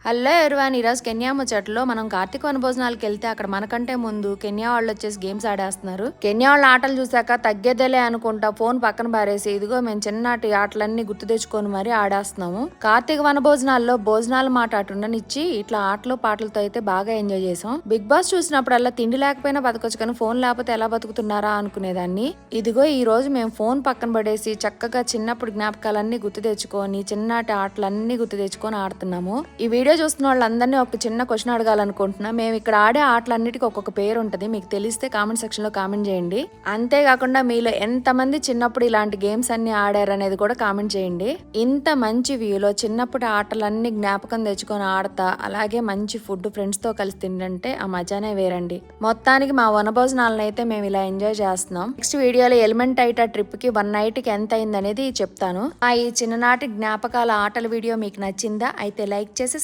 Hello everyone, ఈరోజు Kenya ముచ్చట్లో మనం కార్తీక వనభోజనాలకు వెళ్తే అక్కడ మనకంటే ముందు కెన్యా వాళ్ళు వచ్చేసి గేమ్స్ ఆడేస్తున్నారు. కెన్యా వాళ్ళ ఆటలు చూసాక తగ్గేదేలే అనుకుంటా ఫోన్ పక్కన పారేసి ఇదిగో మేము చిన్ననాటి ఆటలన్నీ గుర్తు తెచ్చుకొని మరీ ఆడేస్తున్నాము. కార్తీక వనభోజనాల్లో భోజనాల మాట అటుండనిచ్చి ఇట్లా ఆటలు పాటలతో అయితే బాగా ఎంజాయ్ చేసాం. బిగ్ బాస్ చూసినప్పుడల్లా తిండి లేకపోయినా బతకొచ్చు కానీ ఫోన్ లేకపోతే ఎలా బతుకుతున్నారా అనుకునేదాన్ని. ఇదిగో ఈ రోజు మేము ఫోన్ పక్కన పడేసి చక్కగా చిన్నప్పుడు జ్ఞాపకాలన్నీ గుర్తు తెచ్చుకొని చిన్ననాటి ఆటలన్నీ గుర్తు తెచ్చుకొని ఆడుతున్నాము. ఈ వీడియో చూస్తున్న వాళ్ళందరినీ ఒక చిన్న క్వశ్చన్ అడగాలనుకుంటున్నా. మేము ఇక్కడ ఆడే ఆటలన్నిటికీ ఒక్కొక్క పేరు ఉంటుంది, మీకు తెలిస్తే కామెంట్ సెక్షన్ లో కామెంట్ చేయండి. అంతేకాకుండా మీలో ఎంతమంది చిన్నప్పుడు ఇలాంటి గేమ్స్ అన్ని ఆడారు అనేది కూడా కామెంట్ చేయండి. ఇంత మంచి వ్యూలో చిన్నప్పుడు ఆటలన్నీ జ్ఞాపకం తెచ్చుకొని ఆడతా అలాగే మంచి ఫుడ్ ఫ్రెండ్స్ తో కలిసి తింటే ఆ మజానే వేరండి. మొత్తానికి మా వనభోజనాలను అయితే మేము ఇలా ఎంజాయ్ చేస్తున్నాం. నెక్స్ట్ వీడియోలో ఎలిమెంట్ ఐటా ట్రిప్ కి 1 నైట్ కి ఎంత అయింది అనేది చెప్తాను. ఈ చిన్ననాటి జ్ఞాపకాల ఆటల వీడియో మీకు నచ్చిందా? అయితే లైక్ చేసి